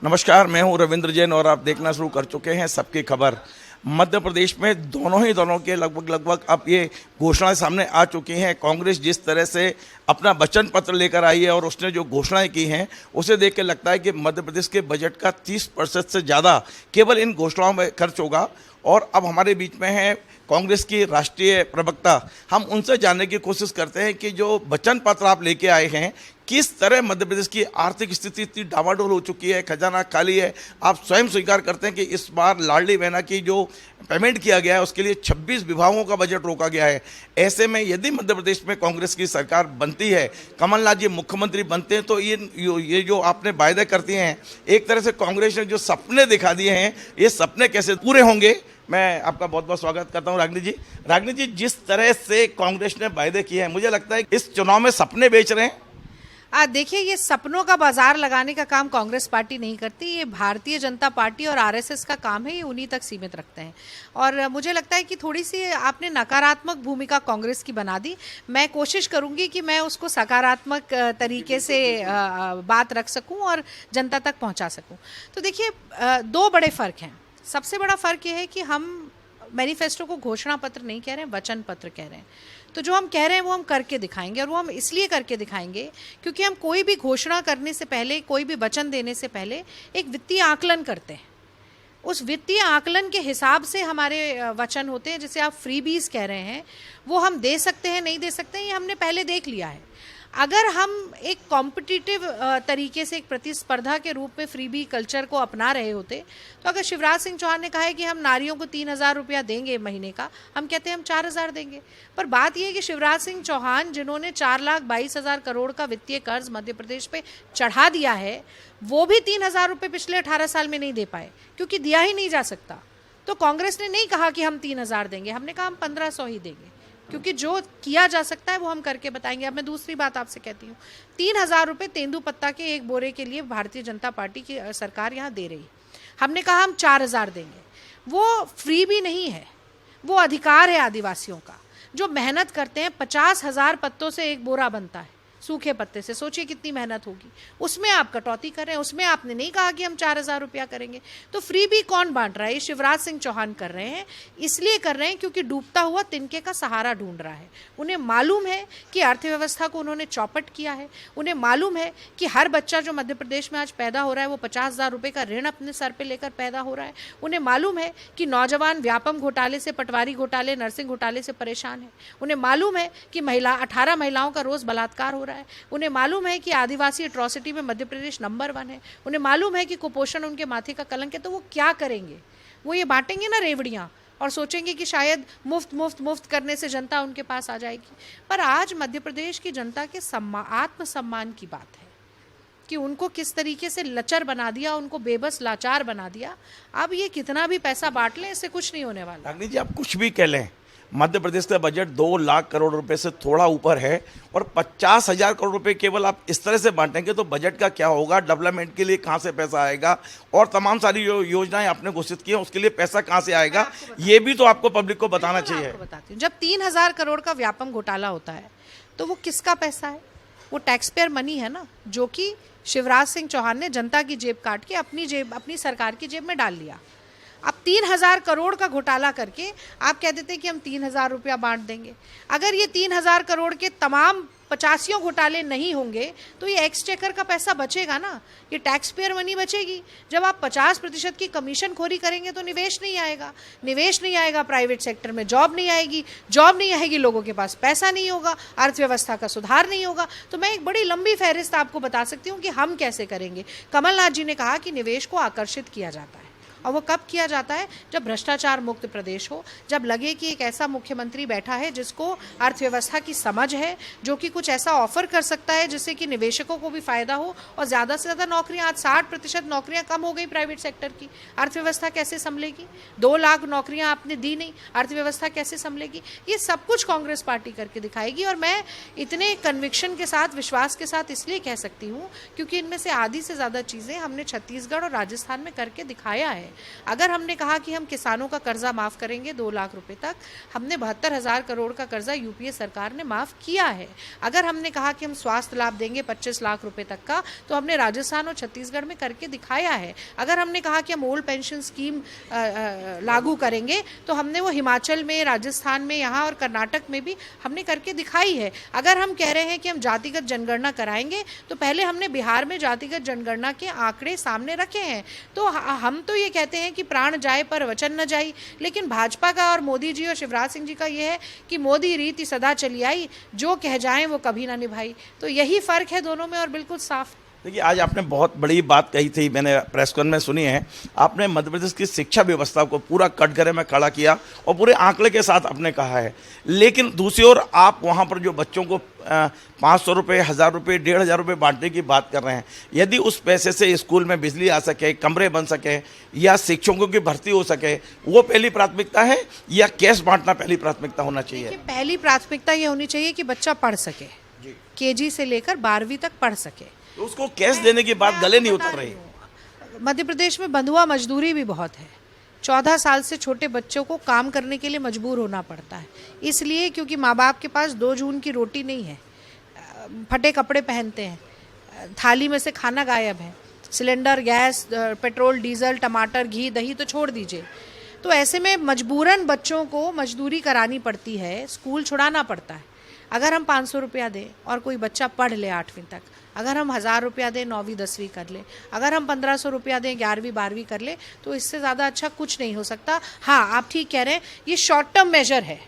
नमस्कार, मैं हूं रविंद्र जैन और आप देखना शुरू कर चुके हैं सबकी खबर। मध्य प्रदेश में दोनों ही दलों के लगभग अब ये घोषणाएं सामने आ चुकी हैं। कांग्रेस जिस तरह से अपना वचन पत्र लेकर आई है और उसने जो घोषणाएं की हैं उसे देख के लगता है कि मध्य प्रदेश के बजट का 30% से ज़्यादा केवल इन घोषणाओं में खर्च होगा। और अब हमारे बीच में है कांग्रेस की राष्ट्रीय प्रवक्ता। हम उनसे जानने की कोशिश करते हैं कि जो वचन पत्र आप लेके आए हैं, किस तरह मध्य प्रदेश की आर्थिक स्थिति इतनी डामाडोल हो चुकी है, खजाना खाली है। आप स्वयं स्वीकार करते हैं कि इस बार लाडली बहना की जो पेमेंट किया गया है उसके लिए 26 विभागों का बजट रोका गया है। ऐसे में यदि मध्य प्रदेश में कांग्रेस की सरकार बनती है, कमलनाथ जी मुख्यमंत्री बनते हैं, तो ये जो आपने वायदे करती हैं, एक तरह से कांग्रेस ने जो सपने दिखा दिए हैं, ये सपने कैसे पूरे होंगे। मैं आपका बहुत बहुत स्वागत करता हूं रागिनी जी, जिस तरह से कांग्रेस ने वायदे किए हैं, मुझे लगता है इस चुनाव में सपने बेच रहे हैं। देखिए, ये सपनों का बाजार लगाने का काम कांग्रेस पार्टी नहीं करती। ये भारतीय जनता पार्टी और आरएसएस का काम है, ये उन्हीं तक सीमित रखते हैं। और मुझे लगता है कि थोड़ी सी आपने नकारात्मक भूमिका कांग्रेस की बना दी। मैं कोशिश करूंगी कि मैं उसको सकारात्मक तरीके से बात रख सकूं और जनता तक पहुंचा सकूं। तो देखिए, दो बड़े फ़र्क हैं। सबसे बड़ा फ़र्क ये है कि हम मैनिफेस्टो को घोषणा पत्र नहीं कह रहे हैं, वचन पत्र कह रहे हैं। तो जो हम कह रहे हैं वो हम करके दिखाएंगे, और वो हम इसलिए करके दिखाएंगे क्योंकि हम कोई भी घोषणा करने से पहले, कोई भी वचन देने से पहले एक वित्तीय आकलन करते हैं। उस वित्तीय आकलन के हिसाब से हमारे वचन होते हैं। जैसे आप फ्रीबीज कह रहे हैं, वो हम दे सकते हैं, नहीं दे सकते हैं, ये हमने पहले देख लिया है। अगर हम एक कॉम्पिटिटिव तरीके से, एक प्रतिस्पर्धा के रूप में फ्रीबी कल्चर को अपना रहे होते, तो अगर शिवराज सिंह चौहान ने कहा है कि हम नारियों को 3,000 रुपया देंगे महीने का, हम कहते हैं हम 4,000 देंगे। पर बात यह है कि शिवराज सिंह चौहान, जिन्होंने 4,22,000 करोड़ का वित्तीय कर्ज मध्य प्रदेश पे चढ़ा दिया है, वो भी 3,000 रुपये पिछले 18 साल में नहीं दे पाए, क्योंकि दिया ही नहीं जा सकता। तो कांग्रेस ने नहीं कहा कि हम 3,000 देंगे, हमने कहा हम 1,500 ही देंगे, क्योंकि जो किया जा सकता है वो हम करके बताएंगे। अब मैं दूसरी बात आपसे कहती हूँ, 3,000 रुपये तेंदुपत्ता के एक बोरे के लिए भारतीय जनता पार्टी की सरकार यहाँ दे रही। हमने कहा हम 4,000 देंगे। वो फ्री भी नहीं है, वो अधिकार है आदिवासियों का। जो मेहनत करते हैं, 50,000 पत्तों से एक बोरा बनता है, सूखे पत्ते से। सोचिए कितनी मेहनत होगी, उसमें आप कटौती कर रहे हैं। उसमें आपने नहीं कहा कि हम 4,000 रुपया करेंगे। तो फ्री भी कौन बांट रहा है? ये शिवराज सिंह चौहान कर रहे हैं। इसलिए कर रहे हैं क्योंकि डूबता हुआ तिनके का सहारा ढूंढ रहा है। उन्हें मालूम है कि अर्थव्यवस्था को उन्होंने चौपट किया है। उन्हें मालूम है कि हर बच्चा जो मध्य प्रदेश में आज पैदा हो रहा है, वो 50,000 रुपये का ऋण अपने सर पर लेकर पैदा हो रहा है। उन्हें मालूम है कि नौजवान व्यापम घोटाले से, पटवारी घोटाले, नर्सिंग घोटाले से परेशान है। उन्हें मालूम है कि 18 महिलाओं का रोज़ बलात्कार हो रहा है। उन्हें मालूम है कि आदिवासी एट्रॉसिटी में मध्य प्रदेश नंबर 1 है। उन्हें मालूम है कि कुपोषण उनके माथे का कलंक है। तो वो क्या करेंगे? वो ये बांटेंगे ना रेवड़ियाँ, और सोचेंगे कि शायद मुफ्त करने से जनता उनके पास आ जाएगी। पर आज मध्य प्रदेश की जनता के आत्मसम्मान की बात है कि उनको किस तरीके से लचर बना दिया, उनको बेबस लाचार बना दिया। अब ये कितना भी पैसा बांट लें, इससे कुछ नहीं होने वाला। रागिनी जी, आप कुछ भी कह लें, मध्य प्रदेश का बजट 2 लाख करोड़ रुपए से थोड़ा ऊपर है, और 50,000 करोड़ रुपए केवल आप इस तरह से बांटेंगे तो बजट का क्या होगा? डेवलपमेंट के लिए कहाँ से पैसा आएगा? और तमाम सारी जो योजनाएं आपने घोषित की हैं उसके लिए पैसा कहाँ से आएगा? ये भी तो आपको पब्लिक को बताना चाहिए। आपको बताती हूँ, जब 3,000 करोड़ का व्यापम घोटाला होता है तो वो किसका पैसा है? वो टैक्स पेयर मनी है ना, जो कि शिवराज सिंह चौहान ने जनता की जेब काट के अपनी सरकार की जेब में डाल लिया। अब 3,000 करोड़ का घोटाला करके आप कह देते हैं कि हम 3,000 रुपया बांट देंगे। अगर ये 3,000 करोड़ के तमाम 85 घोटाले नहीं होंगे तो ये एक्सचेकर का पैसा बचेगा ना, ये टैक्स पेयर मनी बचेगी। जब आप 50% की कमीशन खोरी करेंगे तो निवेश नहीं आएगा प्राइवेट सेक्टर में, जॉब नहीं आएगी, लोगों के पास पैसा नहीं होगा, अर्थव्यवस्था का सुधार नहीं होगा। तो मैं एक बड़ी लंबी फहरिस्त आपको बता सकती हूँ कि हम कैसे करेंगे। कमलनाथ जी ने कहा कि निवेश को आकर्षित किया जाता है, और वो कब किया जाता है? जब भ्रष्टाचार मुक्त प्रदेश हो, जब लगे कि एक ऐसा मुख्यमंत्री बैठा है जिसको अर्थव्यवस्था की समझ है, जो कि कुछ ऐसा ऑफर कर सकता है जिससे कि निवेशकों को भी फायदा हो और ज़्यादा से ज़्यादा नौकरियां। आज 60% नौकरियां कम हो गई प्राइवेट सेक्टर की, अर्थव्यवस्था कैसे संभलेगी? 2 लाख नौकरियां आपने दी नहीं, अर्थव्यवस्था कैसे संभलेगी? ये सब कुछ कांग्रेस पार्टी करके दिखाएगी। और मैं इतने कन्विक्शन के साथ, विश्वास के साथ इसलिए कह सकती हूँ क्योंकि इनमें से आधी से ज़्यादा चीज़ें हमने छत्तीसगढ़ और राजस्थान में करके दिखाया है। अगर हमने कहा कि हम किसानों का कर्जा माफ़ करेंगे 2 लाख रुपए तक, हमने 72,000 करोड़ का कर्जा यूपीए सरकार ने माफ़ किया है। अगर हमने कहा कि हम स्वास्थ्य लाभ देंगे 25 लाख रुपए तक का, तो हमने राजस्थान और छत्तीसगढ़ में करके दिखाया है। अगर हमने कहा कि हम ओल्ड पेंशन स्कीम लागू करेंगे, तो हमने वो हिमाचल में, राजस्थान में, यहाँ और कर्नाटक में भी हमने करके दिखाई है। अगर हम कह रहे हैं कि हम जातिगत जनगणना कराएंगे, तो पहले हमने बिहार में जातिगत जनगणना के आंकड़े सामने रखे हैं। तो हम तो ये कहते हैं कि प्राण जाए पर वचन न जाई, लेकिन भाजपा का और मोदी जी और शिवराज सिंह जी का ये है कि मोदी रीति सदा चली आई, जो कह जाएं वो कभी ना निभाई। तो यही फर्क है दोनों में और बिल्कुल साफ। देखिए, आज आपने बहुत बड़ी बात कही थी, मैंने प्रेस कॉन्फ्रेंस में सुनी है। आपने मध्य प्रदेश की शिक्षा व्यवस्था को पूरा कटघरे में खड़ा किया और पूरे आंकड़े के साथ आपने कहा है। लेकिन दूसरी ओर आप वहाँ पर जो बच्चों को 500 रुपये, 1000 रुपये, 1500 रुपये बांटने की बात कर रहे हैं, यदि उस पैसे से स्कूल में बिजली आ सके, कमरे बन सके या शिक्षकों की भर्ती हो सके, वो पहली प्राथमिकता है या कैश बांटना पहली प्राथमिकता होना चाहिए? पहली प्राथमिकता ये होनी चाहिए कि बच्चा पढ़ सके, केजी से लेकर 12वीं तक पढ़ सके। तो उसको कैश देने की बात गले नहीं उतर रही। मध्य प्रदेश में बंधुआ मजदूरी भी बहुत है। 14 साल से छोटे बच्चों को काम करने के लिए मजबूर होना पड़ता है, इसलिए क्योंकि माँ बाप के पास 2 जून की रोटी नहीं है, फटे कपड़े पहनते हैं, थाली में से खाना गायब है, सिलेंडर, गैस, पेट्रोल, डीजल, टमाटर, घी, दही तो छोड़ दीजिए। तो ऐसे में मजबूरन बच्चों को मजदूरी करानी पड़ती है, स्कूल छुड़ाना पड़ता है। अगर हम 500 रुपया दें और कोई बच्चा पढ़ ले 8वीं तक, अगर हम 1000 रुपया दें 9वीं 10वीं कर ले, अगर हम 1500 रुपया दें 11वीं 12वीं कर ले, तो इससे ज़्यादा अच्छा कुछ नहीं हो सकता। हाँ, आप ठीक कह रहे हैं, ये शॉर्ट टर्म मेजर है।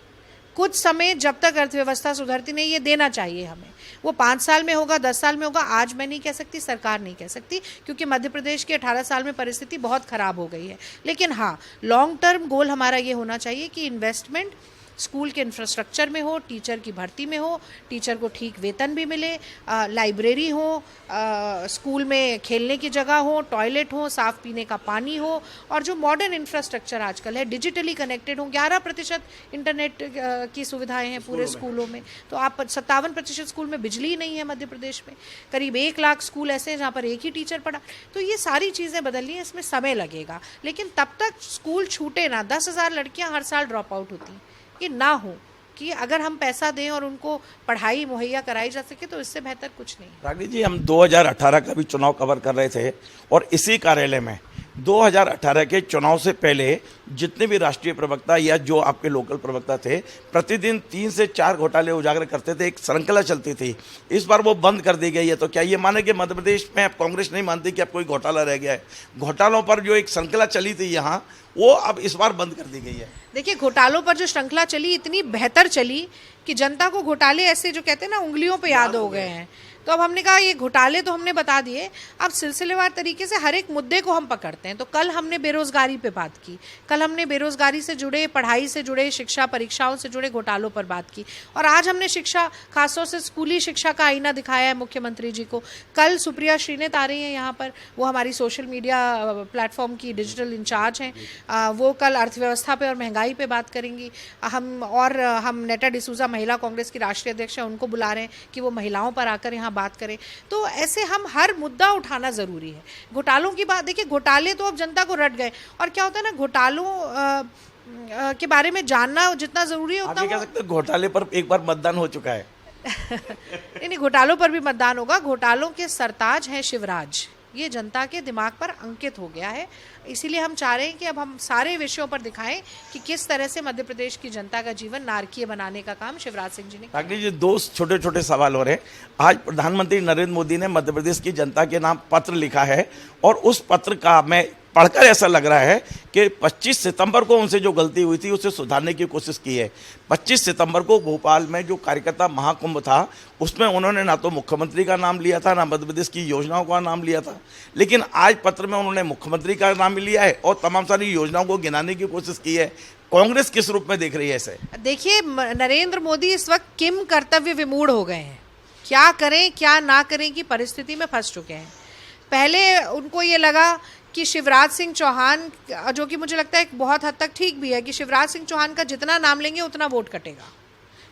कुछ समय जब तक अर्थव्यवस्था सुधरती नहीं, ये देना चाहिए हमें। वो 5 साल में होगा, 10 साल में होगा, आज मैं नहीं कह सकती, सरकार नहीं कह सकती, क्योंकि मध्य प्रदेश की 18 साल में परिस्थिति बहुत ख़राब हो गई है। लेकिन हाँ, लॉन्ग टर्म गोल हमारा ये होना चाहिए कि इन्वेस्टमेंट स्कूल के इंफ्रास्ट्रक्चर में हो, टीचर की भर्ती में हो, टीचर को ठीक वेतन भी मिले, लाइब्रेरी हो, स्कूल में खेलने की जगह हो, टॉयलेट हो, साफ़ पीने का पानी हो, और जो मॉडर्न इंफ्रास्ट्रक्चर आजकल है डिजिटली कनेक्टेड हो। 11% इंटरनेट की सुविधाएं हैं पूरे स्कूलों में। तो आप 57% स्कूल में बिजली नहीं है मध्य प्रदेश में। करीब 1 लाख स्कूल ऐसे हैं जहाँ पर एक ही टीचर पढ़ा। तो ये सारी चीज़ें बदलनी है, इसमें समय लगेगा, लेकिन तब तक स्कूल छूटे ना। 10,000 लड़कियाँ हर साल ड्रॉप आउट होती हैं, ये ना हो, कि अगर हम पैसा दें और उनको पढ़ाई मुहैया कराई जा सके, तो इससे बेहतर कुछ नहीं। रागिनी जी, हम 2018 का भी चुनाव कवर कर रहे थे और इसी कार्यालय में 2018 के चुनाव से पहले जितने भी राष्ट्रीय प्रवक्ता या जो आपके लोकल प्रवक्ता थे, प्रतिदिन 3 से 4 घोटाले उजागर करते थे, एक श्रृंखला चलती थी। इस बार वो बंद कर दी गई है। तो क्या ये माने कि मध्य प्रदेश में अब कांग्रेस नहीं मानती कि अब कोई घोटाला रह गया है? घोटालों पर जो एक श्रृंखला चली थी यहाँ, वो अब इस बार बंद कर दी गई है। देखिए, घोटालों पर जो श्रृंखला चली इतनी बेहतर चली कि जनता को घोटाले ऐसे जो कहते हैं ना उंगलियों पे याद हो गए हैं। तो अब हमने कहा ये घोटाले तो हमने बता दिए, अब सिलसिलेवार तरीके से हर एक मुद्दे को हम पकड़ते हैं। तो कल हमने बेरोजगारी पे बात की, कल हमने बेरोजगारी से जुड़े, पढ़ाई से जुड़े, शिक्षा परीक्षाओं से जुड़े घोटालों पर बात की, और आज हमने शिक्षा, खासतौर से स्कूली शिक्षा का आईना दिखाया है मुख्यमंत्री जी को। कल सुप्रिया श्रीनेत आ रही हैं यहाँ पर, वो हमारी सोशल मीडिया प्लेटफॉर्म की डिजिटल इंचार्ज हैं। वो कल अर्थव्यवस्था पे और महंगाई पे बात करेंगी। हम नेटा डिसूजा महिला कांग्रेस की राष्ट्रीय अध्यक्ष हैं, उनको बुला रहे हैं कि वो महिलाओं पर आकर यहाँ बात करें। तो ऐसे हम हर मुद्दा उठाना जरूरी है। घोटालों की बात, देखिए घोटाले तो अब जनता को रट गए, और क्या होता है ना, घोटालों के बारे में जानना जितना जरूरी है उतना, आप कह सकते हैं घोटाले पर एक बार मतदान हो चुका है। नहीं, घोटालों पर भी मतदान होगा। घोटालों के सरताज हैं शिवराज, ये जनता के दिमाग पर अंकित हो गया है। इसीलिए हम चाह रहे हैं कि अब हम सारे विषयों पर दिखाएं कि किस तरह से मध्य प्रदेश की जनता का जीवन नारकीय बनाने का काम शिवराज सिंह जी ने किया। रागिनी जी, 2 छोटे छोटे सवाल हो रहे हैं। आज प्रधानमंत्री नरेंद्र मोदी ने मध्य प्रदेश की जनता के नाम पत्र लिखा है, और उस पत्र का मैं पढ़कर ऐसा लग रहा है कि 25 सितंबर को उनसे जो गलती हुई थी उसे सुधारने की कोशिश की है। 25 सितंबर को भोपाल में जो कार्यकर्ता महाकुंभ था, उसमें उन्होंने ना तो मुख्यमंत्री का नाम लिया था, ना मध्य प्रदेश की योजनाओं का नाम लिया था, लेकिन आज पत्र में उन्होंने मुख्यमंत्री का नाम लिया है और तमाम सारी योजनाओं को गिनाने की कोशिश की है। कांग्रेस किस रूप में देख रही है इसे? देखिए, नरेंद्र मोदी इस वक्त किम कर्तव्य विमूढ़ हो गए हैं। क्या करें क्या ना करें की परिस्थिति में फंस चुके हैं। पहले उनको ये लगा कि शिवराज सिंह चौहान, जो कि मुझे लगता है बहुत हद तक ठीक भी है, कि शिवराज सिंह चौहान का जितना नाम लेंगे उतना वोट कटेगा,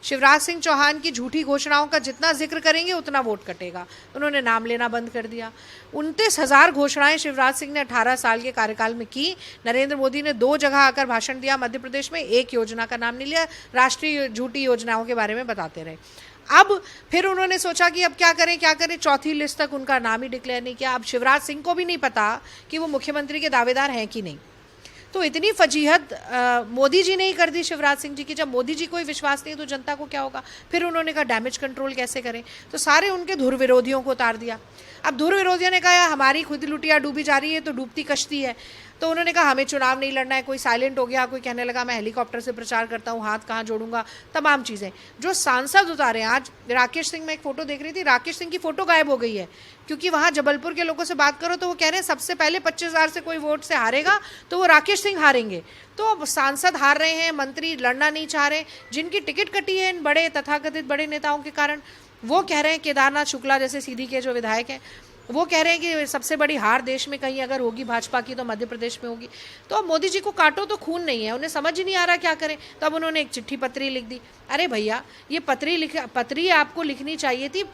शिवराज सिंह चौहान की झूठी घोषणाओं का जितना जिक्र करेंगे उतना वोट कटेगा। उन्होंने नाम लेना बंद कर दिया। 29,000 घोषणाएं शिवराज सिंह ने 18 साल के कार्यकाल में की। नरेंद्र मोदी ने 2 जगह आकर भाषण दिया मध्य प्रदेश में, एक योजना का नाम नहीं लिया, राष्ट्रीय झूठी योजनाओं के बारे में बताते रहे। अब फिर उन्होंने सोचा कि अब क्या करें, चौथी लिस्ट तक उनका नाम ही डिक्लेयर नहीं किया। अब शिवराज सिंह को भी नहीं पता कि वो मुख्यमंत्री के दावेदार हैं कि नहीं। तो इतनी फजीहत मोदी जी ने ही कर दी शिवराज सिंह जी की। जब मोदी जी को ही विश्वास नहीं है तो जनता को क्या होगा। फिर उन्होंने कहा डैमेज कंट्रोल कैसे करें, तो सारे उनके धुर विरोधियों को उतार दिया। अब धुर विरोधियों ने कहा हमारी खुद लुटिया डूबी जा रही है तो डूबती कश्ती है, तो उन्होंने कहा हमें चुनाव नहीं लड़ना है। कोई साइलेंट हो गया, कोई कहने लगा मैं हेलीकॉप्टर से प्रचार करता हूँ, हाथ कहाँ जोड़ूंगा, तमाम चीज़ें। जो सांसद उतारे, आज राकेश सिंह, मैं एक फ़ोटो देख रही थी, राकेश सिंह की फ़ोटो गायब हो गई है, क्योंकि वहाँ जबलपुर के लोगों से बात करो तो वो कह रहे हैं सबसे पहले 25,000 से कोई वोट से हारेगा तो वो राकेश सिंह हारेंगे। तो सांसद हार रहे हैं, मंत्री लड़ना नहीं चाह रहे, जिनकी टिकट कटी है इन बड़े तथाकथित बड़े नेताओं के कारण, वो कह रहे हैं, केदारनाथ शुक्ला जैसे सीधी के जो विधायक हैं वो कह रहे हैं कि सबसे बड़ी हार देश में कहीं अगर होगी भाजपा की तो मध्य प्रदेश में होगी। तो अब मोदी जी को काटो तो खून नहीं है, उन्हें समझ ही नहीं आ रहा क्या करें। तब उन्होंने एक चिट्ठी पत्री लिख दी। अरे भैया, ये पत्री आपको लिखनी चाहिए थी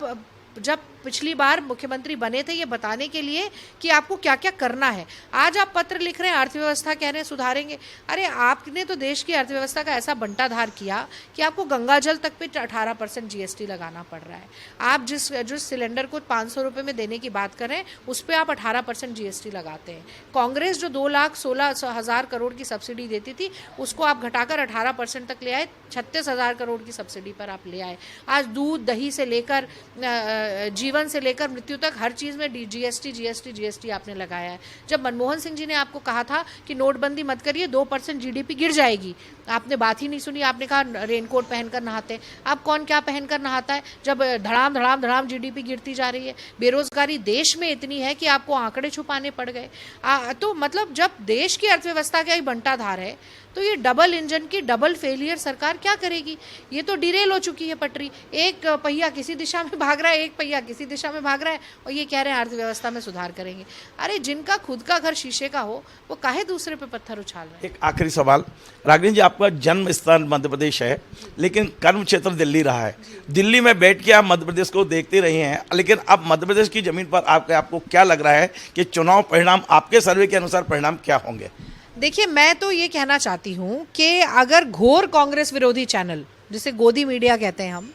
जब पिछली बार मुख्यमंत्री बने थे, ये बताने के लिए कि आपको क्या क्या करना है। आज आप पत्र लिख रहे हैं, अर्थव्यवस्था कह रहे हैं सुधारेंगे। अरे आपने तो देश की अर्थव्यवस्था का ऐसा बंटाधार किया कि आपको गंगा जल तक पे 18% GST लगाना पड़ रहा है। आप जिस सिलेंडर को 500 रुपये में देने की बात कर रहे हैं उस पर आप 18% GST लगाते हैं। कांग्रेस जो 2,16,000 करोड़ की सब्सिडी देती थी उसको आप घटाकर 18% तक ले आए, 36,000 करोड़ की सब्सिडी पर आप ले आए। आज दूध दही से लेकर जीवन से लेकर मृत्यु तक हर चीज़ में GST आपने लगाया है। जब मनमोहन सिंह जी ने आपको कहा था कि नोटबंदी मत करिए, 2% GDP गिर जाएगी, आपने बात ही नहीं सुनी। आपने कहा रेनकोट पहनकर नहाते, अब कौन क्या पहनकर नहाता है जब धड़ाम धड़ाम धड़ाम GDP गिरती जा रही है। बेरोजगारी देश में इतनी है कि आपको आंकड़े छुपाने पड़ गए। तो मतलब जब देश की अर्थव्यवस्था का ही बंटाधार है तो ये डबल इंजन की डबल फेलियर सरकार क्या करेगी। ये तो डिरेल हो चुकी है पटरी, एक पहिया किसी दिशा में भाग रहा है, एक पहिया किसी दिशा में भाग रहा है, और ये कह रहे हैं अर्थव्यवस्था में सुधार करेंगे। अरे जिनका खुद का घर शीशे का हो वो काहे दूसरे पे पत्थर उछाल रहे हैं। एक आखिरी सवाल, रागिनी जी, आपका जन्म स्थान मध्य प्रदेश है लेकिन कर्म क्षेत्र दिल्ली रहा है। दिल्ली में बैठ के आप मध्य प्रदेश को देखते रहे हैं, लेकिन अब मध्य प्रदेश की जमीन पर आपको क्या लग रहा है कि चुनाव परिणाम आपके सर्वे के अनुसार परिणाम क्या होंगे? देखिए, मैं तो ये कहना चाहती हूँ कि अगर घोर कांग्रेस विरोधी चैनल जिसे गोदी मीडिया कहते हैं हम,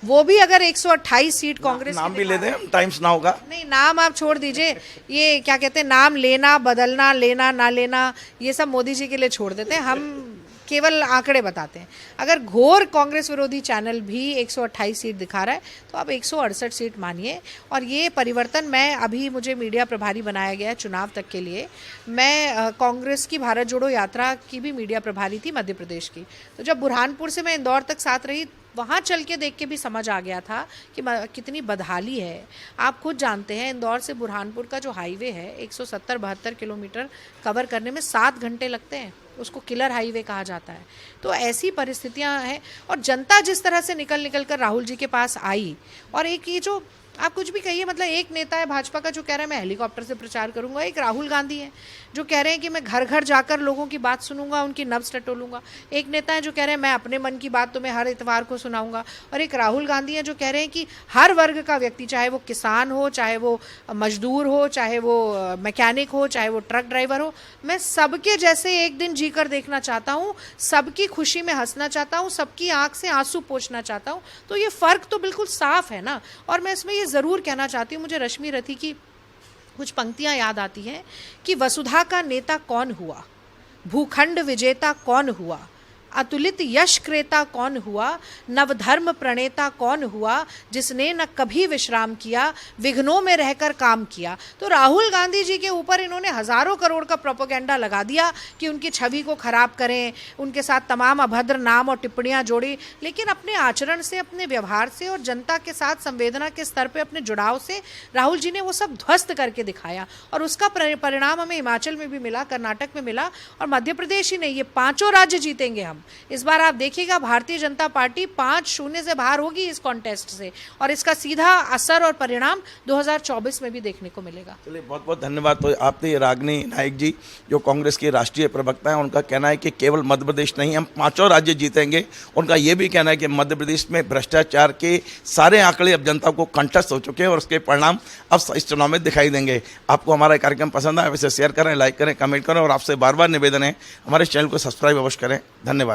वो भी अगर 128 सीट कांग्रेस नाम भी ले दें हम, टाइम्स नाउ का। नहीं, नाम आप छोड़ दीजिए, ये क्या कहते हैं, नाम लेना बदलना, लेना ना लेना, ये सब मोदी जी के लिए छोड़ देते हैं। हम केवल आंकड़े बताते हैं। अगर घोर कांग्रेस विरोधी चैनल भी 128 सीट दिखा रहा है तो आप 168 सीट मानिए। और ये परिवर्तन, मैं अभी मुझे मीडिया प्रभारी बनाया गया है चुनाव तक के लिए। मैं कांग्रेस की भारत जोड़ो यात्रा की भी मीडिया प्रभारी थी मध्य प्रदेश की। तो जब बुरहानपुर से मैं इंदौर तक साथ रही, वहाँ चल के देख के भी समझ आ गया था कि कितनी बदहाली है। आप खुद जानते हैं इंदौर से बुरहानपुर का जो हाईवे है 170-72 किलोमीटर कवर करने में 7 घंटे लगते हैं, उसको किलर हाईवे कहा जाता है। तो ऐसी परिस्थितियां हैं और जनता जिस तरह से निकल कर राहुल जी के पास आई, और एक ये जो आप कुछ भी कहिए, मतलब एक नेता है भाजपा का जो कह रहा है मैं हेलीकॉप्टर से प्रचार करूंगा, एक राहुल गांधी है जो कह रहे हैं कि मैं घर घर जाकर लोगों की बात सुनूंगा, उनकी नब्ज टटोलूंगा, एक नेता है जो कह रहे हैं मैं अपने मन की बात तो मैं हर इतवार को सुनाऊंगा, और एक राहुल गांधी है जो कह रहे हैं कि हर वर्ग का व्यक्ति, चाहे वो किसान हो, चाहे वो मजदूर हो, चाहे वो मैकेनिक हो, चाहे वो ट्रक ड्राइवर हो, मैं सबके जैसे एक दिन जी कर देखना चाहता हूँ, सबकी खुशी में हंसना चाहता हूँ, सबकी आंख से आंसू पोंछना चाहता हूँ। तो ये फ़र्क तो बिल्कुल साफ है ना। और मैं इसमें ये ज़रूर कहना चाहती हूँ, मुझे रश्मि रथी की कुछ पंक्तियां याद आती हैं कि वसुधा का नेता कौन हुआ, भूखंड विजेता कौन हुआ, अतुलित यश क्रेता कौन हुआ, नवधर्म प्रणेता कौन हुआ, जिसने न कभी विश्राम किया, विघ्नों में रहकर काम किया। तो राहुल गांधी जी के ऊपर इन्होंने हजारों करोड़ का प्रोपेगेंडा लगा दिया कि उनकी छवि को खराब करें, उनके साथ तमाम अभद्र नाम और टिप्पणियां जोड़ी, लेकिन अपने आचरण से, अपने व्यवहार से और जनता के साथ संवेदना के स्तर पे अपने जुड़ाव से राहुल जी ने वो सब ध्वस्त करके दिखाया। और उसका परिणाम हमें हिमाचल में भी मिला, कर्नाटक में मिला, और मध्य प्रदेश ही नहीं, ये 5 राज्य जीतेंगे हम। परिणाम। इस बार आप देखिएगा भारतीय जनता पार्टी 5-0 से बाहर होगी इस कॉन्टेस्ट से, और इसका सीधा असर और परिणाम 2024 में भी देखने को मिलेगा। चलिए, बहुत बहुत धन्यवाद। तो आपने रागिनी नाइक जी, जो कांग्रेस की राष्ट्रीय प्रवक्ता हैं, उनका कहना है कि केवल मध्य प्रदेश नहीं, हम 5 राज्य जीतेंगे। उनका ये भी कहना है कि मध्य प्रदेश में भ्रष्टाचार के सारे आंकड़े अब जनता को कंठस्थ हो चुके हैं और उसके परिणाम अब इस चुनाव में दिखाई देंगे। आपको हमारा कार्यक्रम पसंद आया, वैसे शेयर करें, लाइक करें, कमेंट करें, और आपसे बार बार निवेदन है हमारे चैनल को सब्सक्राइब अवश्य करें। धन्यवाद।